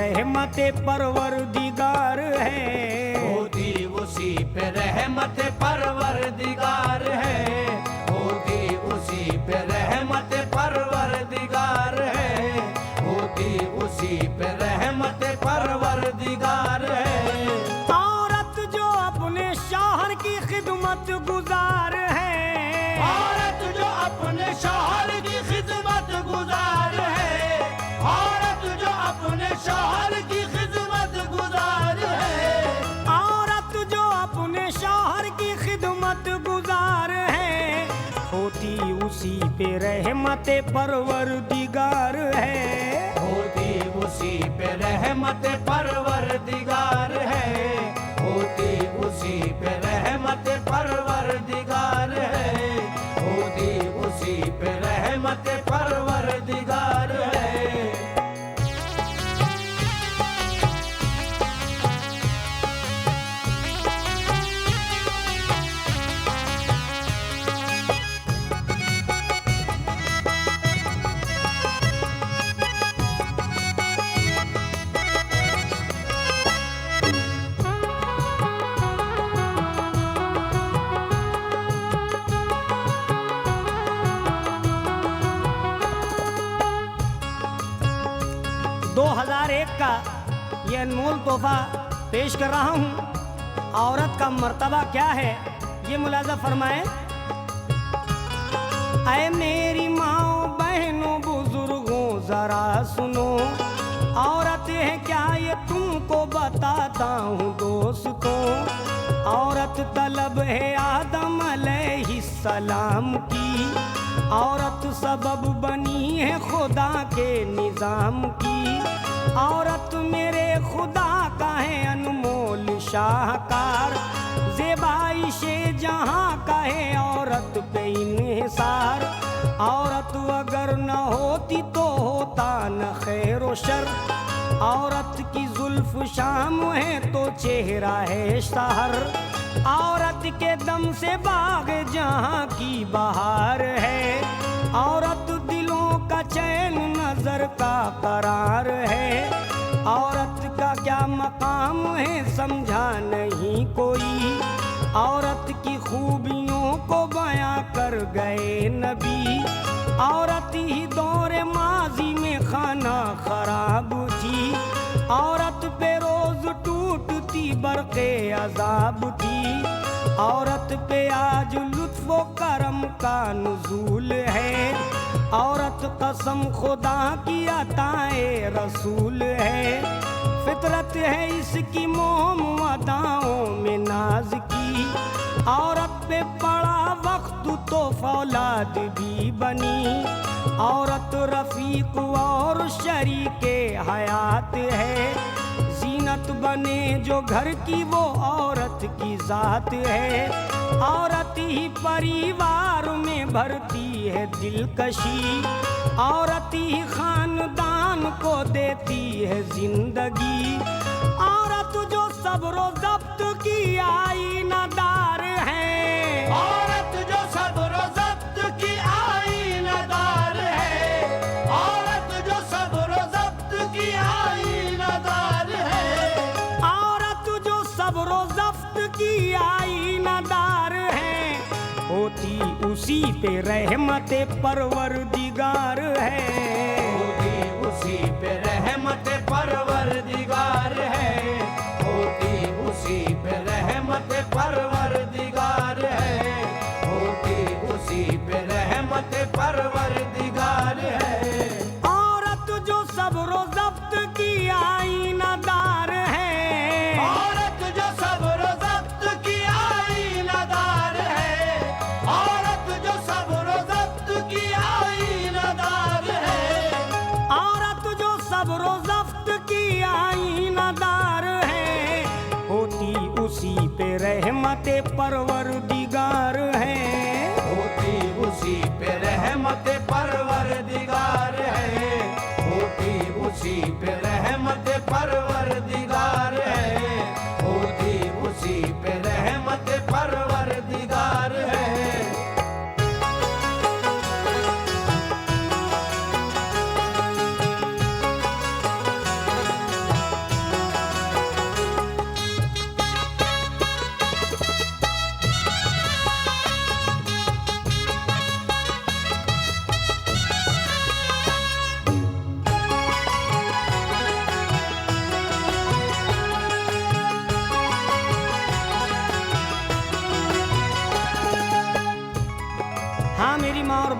रहमत परवरदिगार है, होती उसी पे रहमत परवरदिगार है, होती उसी पे रहमत परवरदिगार है, होती उसी पे रहमत परवरदिगार है। औरत जो अपने शौहर की खिदमत गुजार है, औरत जो अपने शौहर की खिदमत गुजार है, औरत जो अपने शौहर की खिदमत गुजार है, औरत जो अपने शौहर की खिदमत गुजार है, होती उसी पे रहमत परवरदिगार है, होती उसी पे रहमत परवरदिगार है, होती उसी पे रहमत परवरदिगार है, होती उसी पे रहमत परवरदिगार है। दो 2001 का ये अनमोल तोहफा पेश कर रहा हूँ। औरत का मर्तबा क्या है ये मुलाजा फरमाएं। ऐ मेरी माओ बहनों बुजुर्गों जरा सुनो, औरत है क्या ये तुमको बताता हूँ दोस्तों। औरत तलब है आदम अलैहिस्सलाम की, औरत सबब बनी है खुदा के निजाम की। औरत मेरे खुदा का है अनमोल शाहकार, ज़ेबाइशे जहाँ का है औरत पे इन्हिसार। औरत अगर न होती तो होता न खैर व शर, औरत की जुल्फ शाम है तो चेहरा है शहर। औरत के दम से बाग जहाँ की बहार है, औरत दिलों का चैन नजर का करार है। औरत का क्या मकाम है समझा नहीं कोई, औरत की खूबियों को बयां कर गए नबी। औरत ही दौरे माजी में खाना खराब थी, औरत पे रोज टूटती बरक़े अजाब थी। औरत पे आज लुत्फ़ो करम का नुज़ूल है, औरत कसम खुदा की अताए रसूल है। फितरत है इसकी मोम अदाओं में नाज की, औरत पे पड़ा वक्त तो फौलाद भी बनी। औरत रफीक और शरीके हयात है, जीनत बने जो घर की वो औरत की जात है। औरत ही परिवार में भरती है दिलकशी, औरत ही खानदान को देती है जिंदगी। औरत जो सब्र ज़ब्त की आईनादार है, औरत जो सब्र ज़ब्त की आईनादार है, औरत जो सब्र ज़ब्त की आईनादार है, औरत जो सब्र ज़ब्त की आईनादार है, होती उसी पे रहमत परवरदिगार है, होती उसी पे रहमत परवरदिगार है, होती उसी पे रहमत परवरदिगार है, होती उसी पे रहमत परवरदिगार है। औरत जो सब्र ज़ब्त की आईनादार है, औरत जो सब्र ज़ब्त की आईनादार है, औरत जो सब्र ज़ब्त की आईनादार है, औरत जो सब्र ज़ब्त की आईनादार है, होती उसी पे रहमत परवरदिगार है, होती उसी पे रहमत परवरदिगार है, होती उसी पे रहमत परवरदिगार है, होती उसी पे रहमत परवरदिगार है।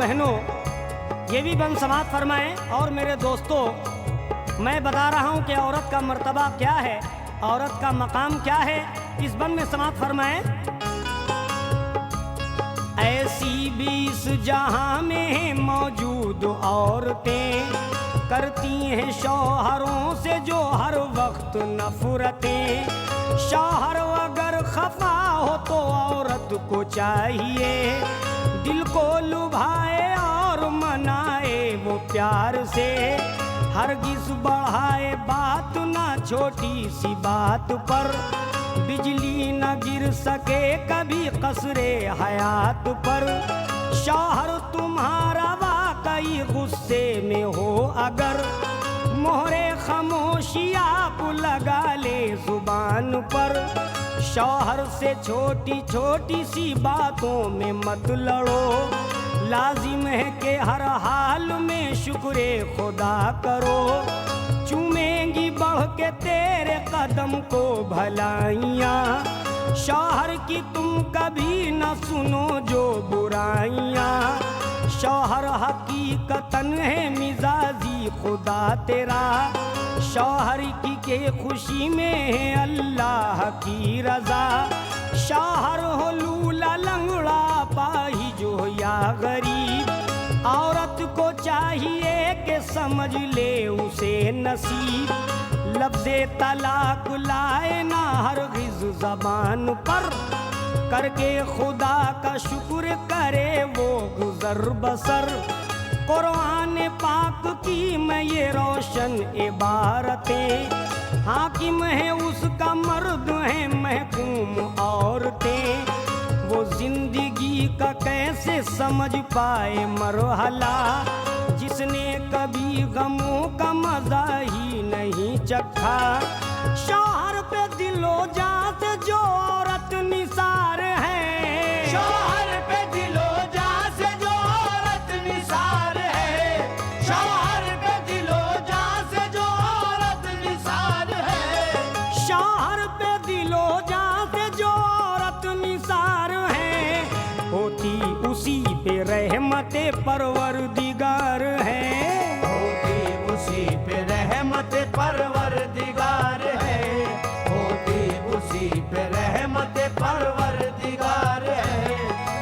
बहनों, ये भी बन समाप्त फरमाएं। और मेरे दोस्तों, मैं बता रहा हूँ कि औरत का मर्तबा क्या है, औरत का मकाम क्या है, इस बन में समाप्त फरमाएं। ऐसी भी इस जहां में मौजूद औरतें करती हैं शौहरों से जो हर वक्त नफरतें। शौहर अगर खफा हो तो औरत को चाहिए दिल को लुभाए और मनाए वो प्यार से। हरगिज बढ़ाए बात ना छोटी सी बात पर, बिजली न गिर सके कभी कसरे हयात पर। शौहर तुम्हारा वाकई गुस्से में हो अगर, मोहरे खामोशी आप लगा ले जुबान पर। शौहर से छोटी छोटी सी बातों में मत लड़ो, लाजिम है कि हर हाल में शुक्र खुदा करो। चूमेंगी बढ़ के तेरे कदम को भलाइयाँ, शौहर की तुम कभी न सुनो जो बुराइयाँ। शौहर हकीकतन है मिजाजी खुदा तेरा, शौहर की के खुशी में है अल्लाह की रजा। शौहर हो लूला लंगड़ा पाही जो या गरीब, औरत को चाहिए कि समझ ले उसे नसीब। लफ्ज़े तलाक लाए ना हरगिज़ ज़बान पर, करके खुदा का शुक्र करे वो गुज़र बसर। कुरान पाक की मैं ये रोशन इबारतें, हाकिम है उसका मर्द है महकूम औरतें। वो जिंदगी का कैसे समझ पाए मरहला, जिसने कभी गमों का मजा ही नहीं चखा। शौहर पे दिलो जान से जो औरत निसार है, शौहर पे दिलो जान से जो औरत निसार है। शौहर पे दिलो जान से जो औरत निसार है। शौहर पे दिलो जान से जो औरत निसार है, होती उसी पे रहमते परवरदिगार है। होती उसी पे रहमत परवरदिगार है। होती उसी पे रहमत परवरदिगार है।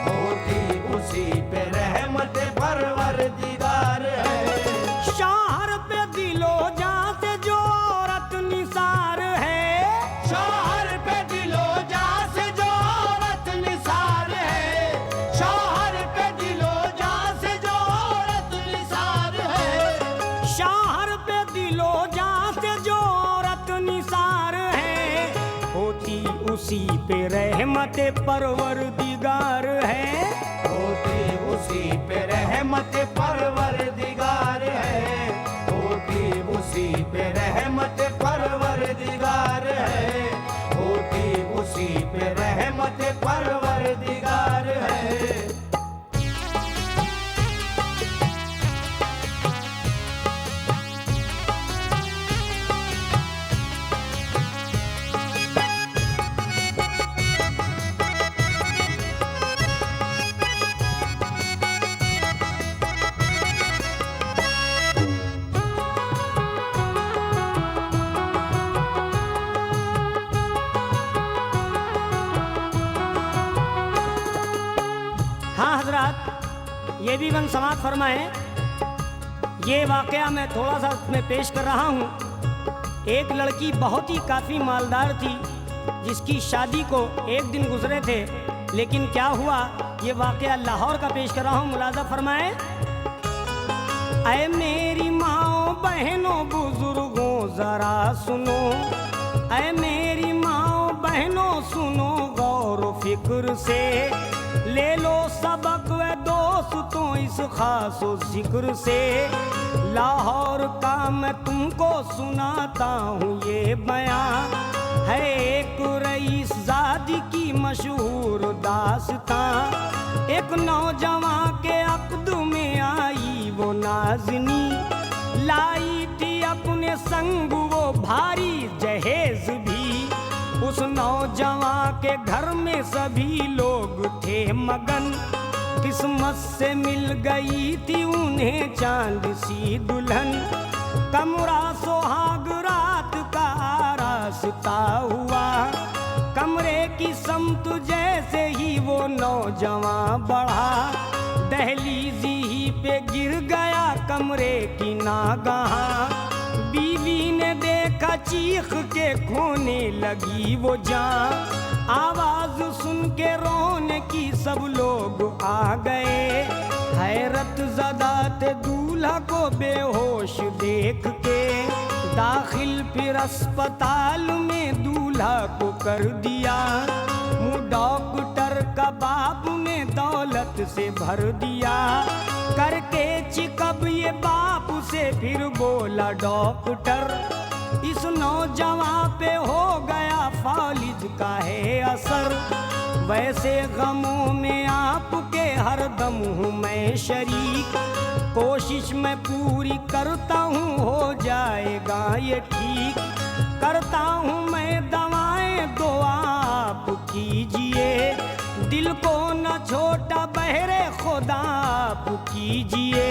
होती उसी पे रहमत परवरदिगार है। शौहर पे दिलो जान से जो औरत निसार है, शौहर पे दिलो जान से जो औरत निसार है। शौहर पे दिलो जान से जो औरत निसार है। शौहर पे दिलो जान से जो औरत निसार है, होती उसी पे रहमत परवरदिगार है। होती उसी पे रहमत परवरदिगार है। होती उसी पे रहमत परवरदिगार है। होती उसी पे रहमत परवरदिगार है। हाँ हजरात, ये भी बन समाप्त फरमाएं। ये वाकया मैं थोड़ा सा मैं पेश कर रहा हूँ। एक लड़की बहुत ही काफ़ी मालदार थी, जिसकी शादी को एक दिन गुजरे थे, लेकिन क्या हुआ ये वाकया लाहौर का पेश कर रहा हूँ, मुलाजा फरमाएं। ऐ मेरी माओ बहनों बुजुर्गों जरा सुनो, ऐ मेरी माओ बहनों सुनो गौर फिक्र से। ले लो सबक व दोस्तों इस खास जिक्र से। लाहौर का मैं तुमको सुनाता हूँ ये बयां, है एक रईस ज़ादी की मशहूर दास्तां। एक नौजवान के अक़द में आई वो नाज़नी, लाई थी अपने संग वो भारी जहेज भी। उस नौजवान के घर में सभी लोग थे मगन, किस्मत से मिल गई थी उन्हें चांद सी दुल्हन, कमरा सुहाग रात का रास्ता हुआ। कमरे की समत जैसे ही वो नौजवान बढ़ा, दहलीज ही पे गिर गया कमरे की नागहां। बीवी ने देखा चीख के खोने लगी वो जान, आवाज सुन के रोने की सब लोग आ गए। हैरत ज़दा थे दूल्हा को बेहोश देख के, दाखिल फिर अस्पताल में दूल्हा को कर दिया। मुँह डॉक्टर का बाप ने दौलत से भर दिया, करके चिकब ये बाप से फिर बोला डॉक्टर, इस नौजवान पे हो गया फालिज का है असर। वैसे गमों में आपके हर दम हूँ मैं शरीक, कोशिश मैं पूरी करता हूँ हो जाएगा ये ठीक। करता हूँ मैं दवाएं दुआ आप कीजिए, दिल को न छोटा बहरे खुदा आप कीजिए।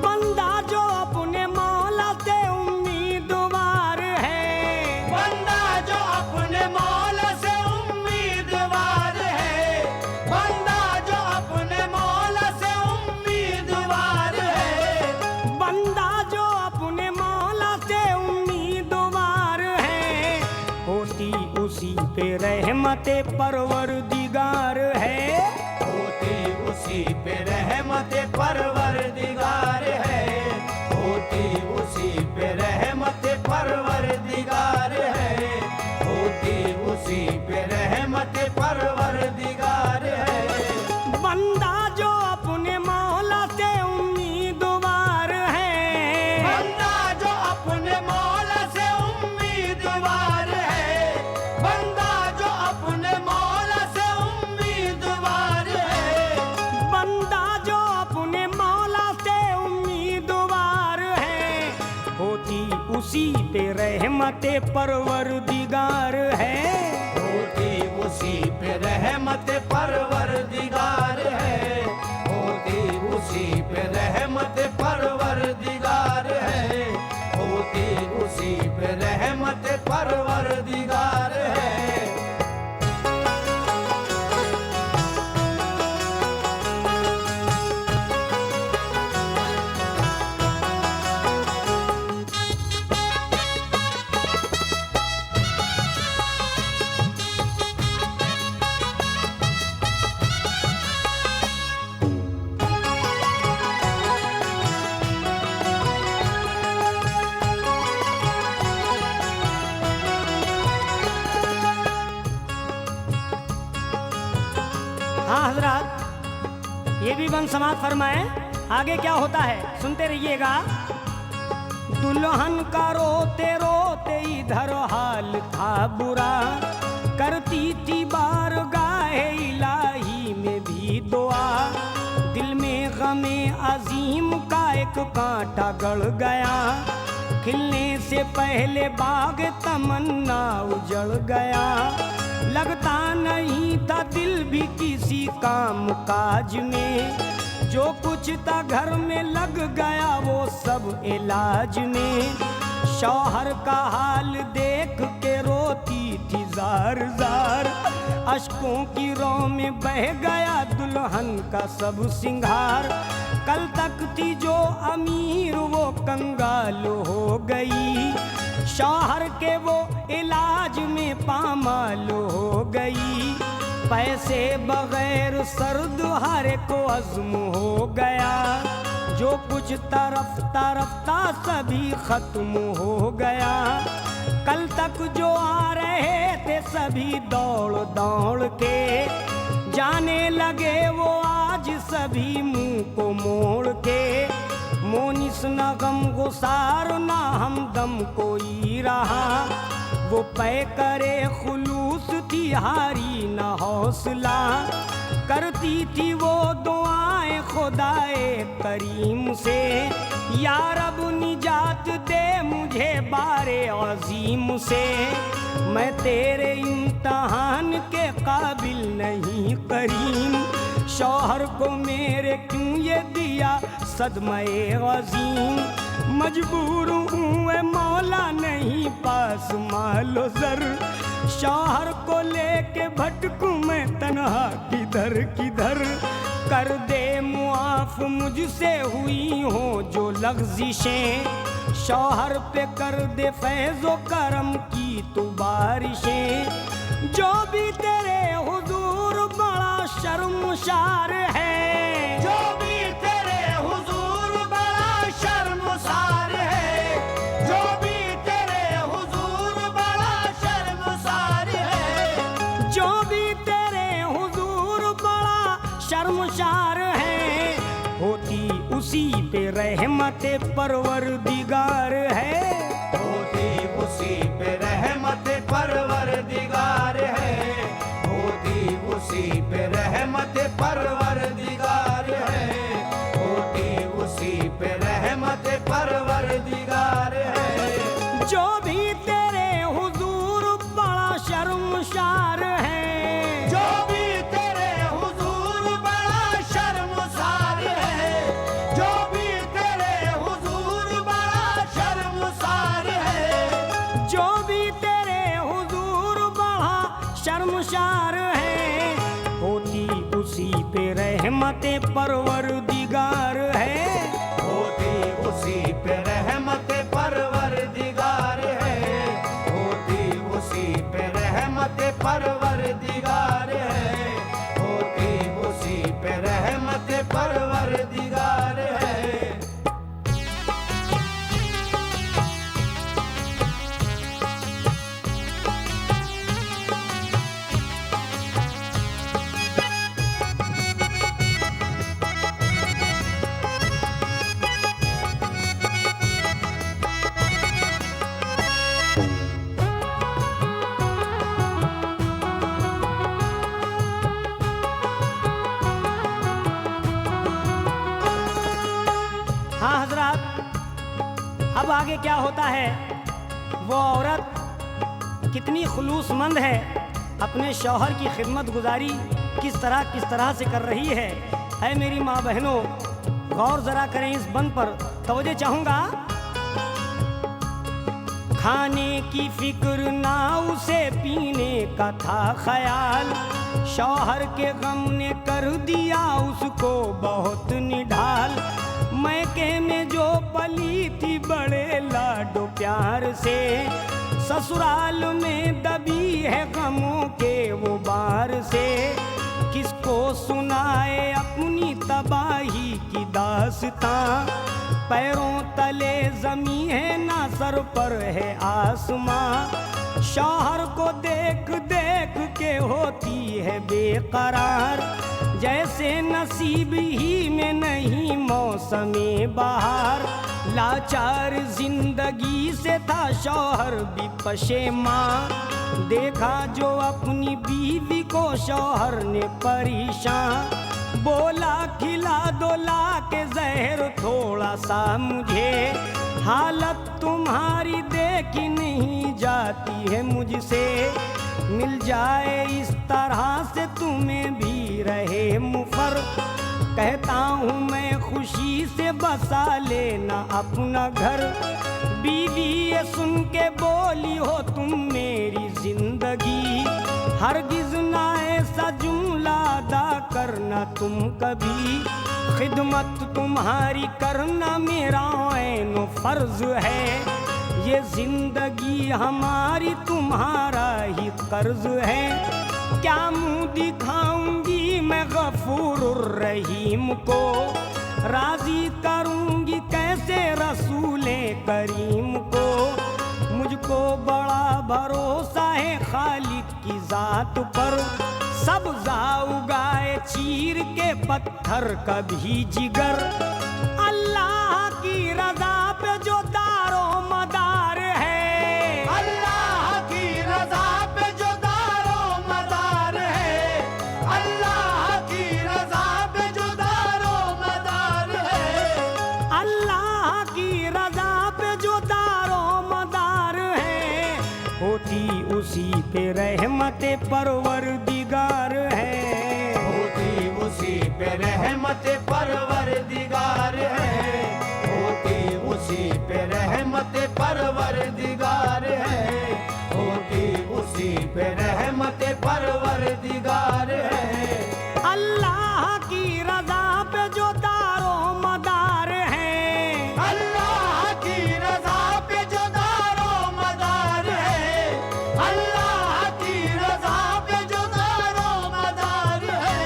बंदा जो अपने मौला से उम्मीदवार है, बंदा जो अपने मौला से उम्मीदवार है, बंदा जो अपने मौला से उम्मीदवार है, बंदा जो अपने मौला से उम्मीदवार है, होती उसी पे रहमते परवरदिगार है। होती उसी पे रहमत परवरदिगार है, होती उसी पे रहमत परवरदिगार है, होती उसी पे रहमत परवरदिगार है। बंदा जो अपने मौला से उम्मीदवार है, बंदा जो अपने मौला से उम्मीदवार है, बंदा जो अपने मौला से उम्मीदवार है, बंदा जो अपने मौला से उम्मीदवार है, होती उसी पे रहमते परवरदिगार है। होती उसी पे रहमत परवरदिगार है, होती उसी पे रहमत परवरदिगार है, होती उसी पे रहमत परवरदिगार है। हाँ हजरत, ये भी बंद समाप्त फरमाए। आगे क्या होता है सुनते रहिएगा। दुल्हन का रोते रोते इधर हाल था बुरा, करती थी बारगाहे इलाही में भी दुआ। दिल में गमे अजीम का एक कांटा गड़ गया, खिलने से पहले बाग तमन्ना उजड़ गया। लगता नहीं था दिल भी किसी काम काज में, जो कुछ था घर में लग गया वो सब इलाज में। शौहर का हाल देख के रोती थी जार जार, अश्कों की रो में बह गया दुल्हन का सब सिंगार। कल तक थी जो अमीर वो कंगाल हो गई, शौहर के वो इलाज में पामाल हो गई। पैसे बगैर सर्द हर को अज़्म हो गया, जो कुछ तरफता रफ्ता सभी खत्म हो गया। कल तक जो आ रहे थे सभी दौड़ दौड़ के, जाने लगे वो आज सभी मुंह को मोड़ के। मोनिस न गम गुसार न हमदम कोई रहा, वो पै करे खुलूस थी हारी न हौसला। करती थी वो दुआएं खुदाए करीम से, या रब निजात दे मुझे बारे अजीम से। मैं तेरे इम्तहान के काबिल नहीं करीम, शौहर को मेरे क्यों ये दिया सदमे अजीम। मजबूर हूँ ए मौला नहीं पास मालो जर, शौहर को लेके भटकूं मैं तन्हा किधर किधर। कर दे मुआफ मुझसे हुई हो जो लग़ज़िशें, शौहर पे कर दे फैज़ो करम की तू बारिशें। जो भी तेरे हुजूर बड़ा शर्मसार है, जो भी तेरे हुजूर बड़ा शर्मसार है, जो भी तेरे हुजूर बड़ा शर्मसार है, जो भी तेरे हुजूर बड़ा शर्मसार है, होती उसी पे रहमते परवरदिगार है। होती उसी पे रहमत परवरदिगार है, होती उसी पे रहमत परवरदिगार है, होती उसी पे रहमत परवरदिगार है। जो भी तेरे हुजूर बड़ा शर्मसार है, जो भी तेरे हुजूर बड़ा शर्मसार है, जो भी तेरे हुजूर बड़ा शर्मसार है, जो भी तेरे हुजूर बड़ा शर्मसार है, होती उसी पे रहमते परवरदिगार है। होती उसी पे रहमत परवरदिगार है, होती उसी पे रहमत परवरदिगार है, होती उसी पे रहमत परवरदिगार है। हाँ हजरात, अब आगे क्या होता है, वो औरत कितनी खुलूसमंद है, अपने शौहर की खिदमत गुजारी किस तरह से कर रही है। ऐ मेरी माँ बहनों, गौर जरा करें इस बंद पर, तवज्जो चाहूँगा। खाने की फिक्र ना उसे पीने का था ख्याल, शौहर के गम ने कर दिया उसको बहुत निढाल। मैके में जो पली थी बड़े लाडो प्यार से, ससुराल में दबी है गमों के वो बार से। किसको सुनाए अपनी तबाही की दास्तां, पैरों तले जमी है ना सर पर है आसमां। शौहर को देख देख के होती है बेकरार, जैसे नसीब ही में नहीं मौसमे बहार। लाचार जिंदगी से था शौहर भी पशेमां, देखा जो अपनी बीवी को शौहर ने परेशान। बोला खिला दो ला के जहर थोड़ा सा मुझे, हालत तुम्हारी देखी नहीं जाती है मुझसे। मिल जाए इस तरह से तुम्हें भी रहे मुफर, कहता हूँ मैं खुशी से बसा लेना अपना घर। बीवी ये सुन के बोली हो तुम मेरी जिंदगी, हरगिज ना ऐसा जुमला अदा करना तुम कभी। खिदमत तुम्हारी करना मेरा ऐनो फर्ज है, ये जिंदगी हमारी तुम्हारा ही कर्ज है। क्या मुंह दिखाऊंगी मैं गफूरुर रहीम को, राजी करूंगी कैसे रसूले करीम को। मुझको बड़ा भरोसा है खालिक की जात पर, सब्ज़ा उगाए चीर के पत्थर कभी जिगर। अल्लाह की रजा पे जो दारो मदार है, अल्लाह की रजा पे जो दारो मदार है, अल्लाह की रजा पे जो दारो मदार है, अल्लाह की रजा पे जो दारो मदार है, होती उसी पे रहमत परवरदिगार है। होती उसी पे रहमत परवरदिगार है, होती उसी पे रहमत परवरदिगार है, होती उसी पे रहमत परवरदिगार है। अल्लाह की रजा पे जो दारो मदार है, अल्लाह की रजा पे जो दारो मदार है, अल्लाह की रजा पे जो दारो मदार है,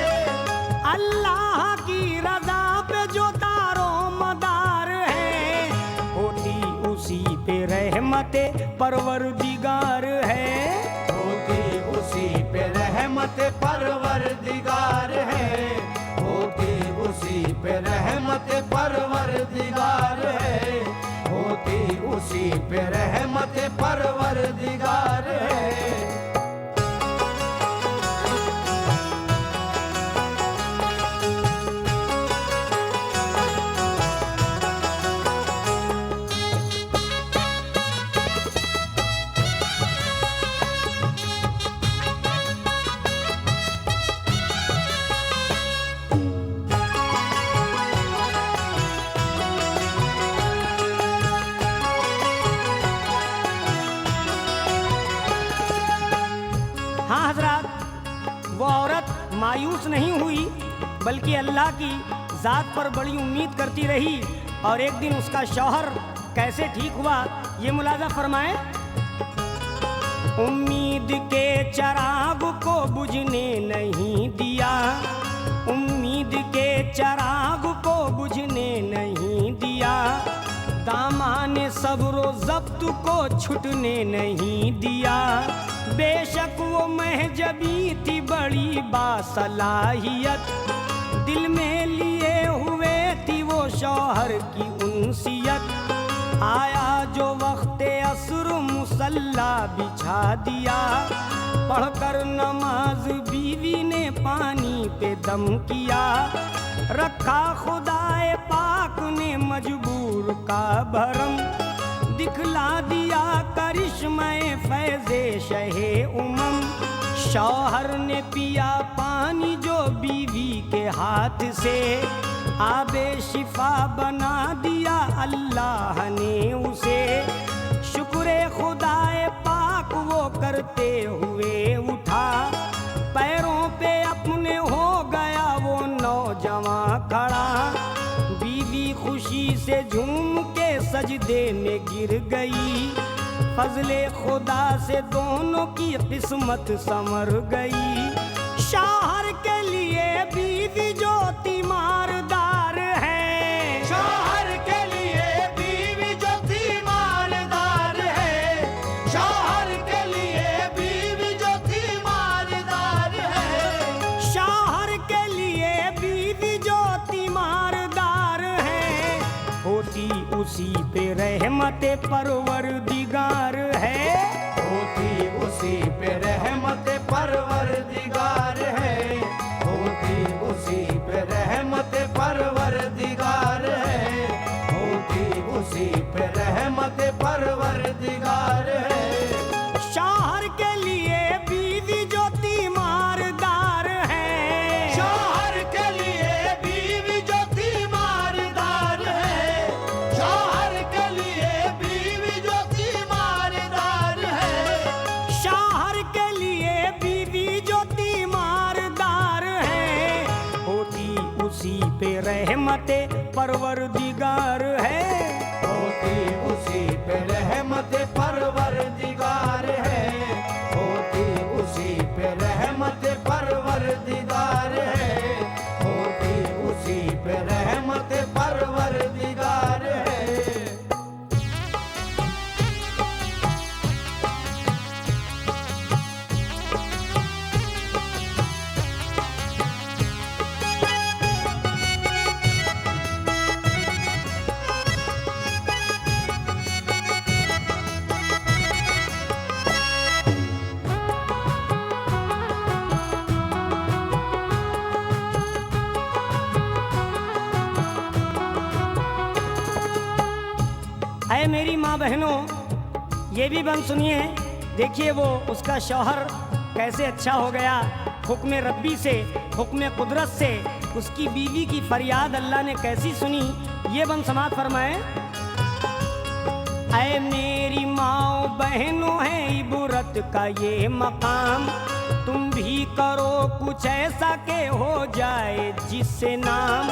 अल्लाह की रजा पे जो दारो मदार है, होती उसी पे रहमत परवरदिगार है, होती उसी पे रहमत परवरदिगार है, होती उसी पे रहमत परवरदिगार है, होती उसी पे रहमत परवरदिगार है। हाँ हजरत, वो औरत मायूस नहीं हुई बल्कि अल्लाह की ज़ात पर बड़ी उम्मीद करती रही। और एक दिन उसका शौहर कैसे ठीक हुआ ये मुलाजा फरमाएं। उम्मीद के चिराग को बुझने नहीं दिया, उम्मीद के चिराग को बुझने नहीं दिया, दामान सब्र ज़ब्त को छुटने नहीं दिया। बेशक वो महजबी थी बड़ी बासलाहियत, दिल में लिए हुए थी वो शौहर की उनसियत। आया जो वक्त असर मुसल्ला बिछा दिया, पढ़कर नमाज बीवी ने पानी पे दम किया। रखा खुदाए पाक ने मजबूर का भरम, दिखला दिया करिश्मे फैज़े शहे उमम। शौहर ने पिया पानी जो बीवी के हाथ से, आबे शिफा बना दिया अल्लाह ने उसे। शुक्र खुदाए पाक वो करते हुए उठा, पैरों पे अपने हो गया वो नौजवान खड़ा। बीवी खुशी से झूम के सजदे में गिर गई, फजले खुदा से दोनों की किस्मत संवर गई। शौहर के लिए बीवी जो तीमारदार है, शौहर के लिए बीवी जो तीमारदार है, शौहर के लिए बीवी जो तीमारदार है, शौहर के लिए बीवी जो तीमारदार है, होती उसी पे रहमत परवरदिगार है, होती उसी पे रहमत परवरदिगार है, होती उसी पे रहमत परवरदिगार है, होती उसी पे रहमत परवरदिगार है। शौहर के लिए बीवी जो तीमारदार है, शौहर के लिए बीवी जो तीमारदार है, शौहर के लिए बीवी जो तीमारदार है, शौहर के लिए बीवी जो तीमारदार है, होती उसी पे रहमत परवरदिगार है, होती उसी पे रहमत परवरदिगार है, होती उसी पे रहमत परवरदिगार है, होती उसी पे रहमत परवरदिगार है। ऐ मेरी माँ बहनों, ये भी बंद सुनिए। देखिए वो उसका शौहर कैसे अच्छा हो गया, हुक्म रब्बी से, हुक्म कुदरत से उसकी बीवी की फरियाद अल्लाह ने कैसी सुनी, ये बन समात फरमाए। ऐ मेरी माओ बहनों है इबरत का ये मकाम, तुम भी करो कुछ ऐसा के हो जाए जिससे नाम,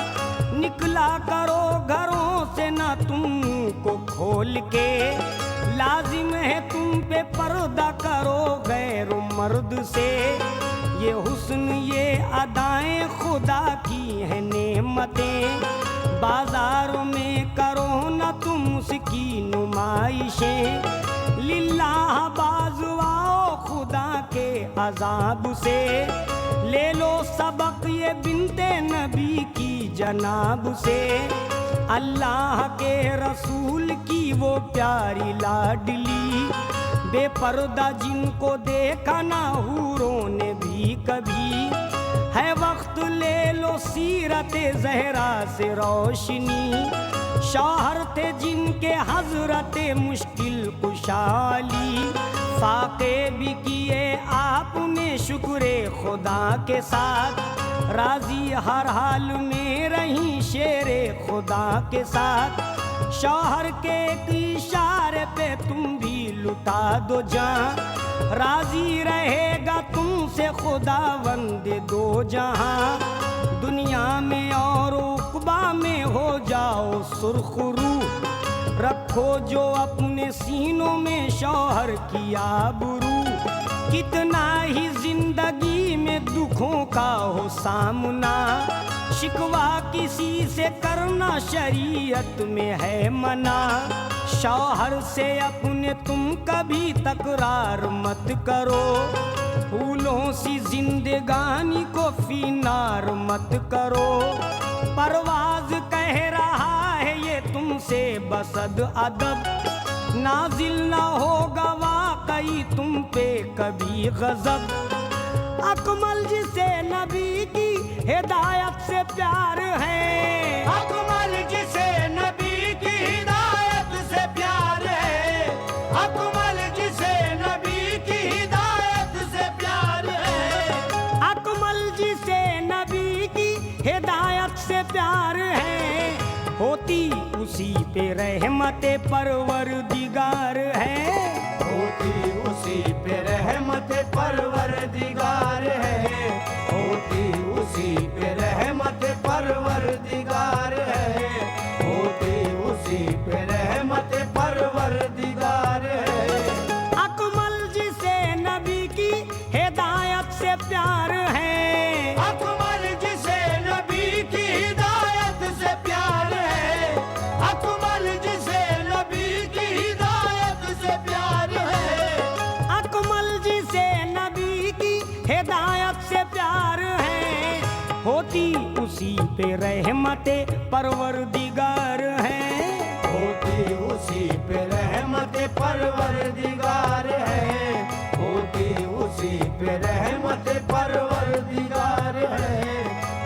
निकला करो घरों से ना तुमको खोल के, लाजिम है तुम पे पर्दा करो गैर मर्द से, ये हुस्न ये अदाएं खुदा की है नेमतें, बाजारों में करो ना तुम उसकी नुमाइशें, लिल्लाह बाज़ आओ खुदा के अजाब से, ले लो सबक ये बिनते नबी की जनाब से, अल्लाह के रसूल की वो प्यारी लाडली, बेपर्दा जिनको देखा ना हूरों ने भी कभी, है वक्त ले लो सीरत ज़हरा से रोशनी, शौहर थे जिनके हजरत मुश्किल कुशाली, फाके भी किए आपने शुक्र खुदा के साथ, राजी हर हाल में रही शेरे खुदा के साथ, शौहर के एक इशारे पे तुम भी लुटा दो जान, राजी रहेगा तुमसे खुदावंद दो जहां, दुनिया में और उक़बा में हो जाओ सुरखरू, रखो जो अपने सीनों में शौहर की आबरू, कितना ही जिंदगी में दुखों का हो सामना, शिकवा किसी से करना शरीयत में है मना, शौहर से अपने तुम कभी तकरार मत करो, फूलों सी जिंदगानी को फिनार मत करो, परवाज कह रहा है ये तुमसे बसद अदब, नाजिल ना होगा वाकई तुम पे कभी गजब, अकमल जिसे नबी की हिदायत से प्यार है, अकमल जिसे नबी की हिदायत से प्यार है, अकमल जिसे नबी की हिदायत से प्यार है, अकमल जिसे नबी की हिदायत से प्यार है, होती उसी पे रहमते परवरदिगार है, होती उसी पे रहमत परवरदिगार है, होती उसी पे रहमत परवरदिगार है, होती उसी पे रहमत परवरदिगार है, अकमल जिसे नबी की हिदायत से प्यार है, अकमल जिसे नबी की हिदायत से प्यार है, अकमल जिसे नबी की हिदायत से प्यार है, अकमल जिसे नबी की हिदायत से प्यार है, होती उसी पे रहमते परवरदिगार है, होती उसी पे रहमत परवरदिगार है, होती उसी पे रहमत परवरदिगार है,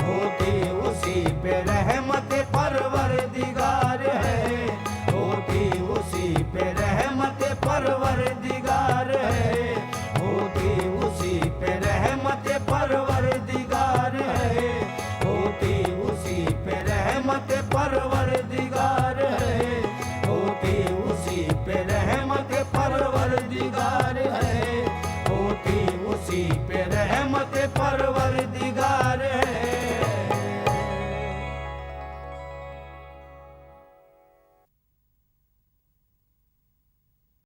होती उसी पे रहमत परवरदिगार है, होती उसी पे रहमत परवरदिगार है, होती उसी पे रहमत परवरदिगार है, होती उसी पे रहमत परवरदिगार है, होती उसी पे रहमत परवरदिगार है, होती उसी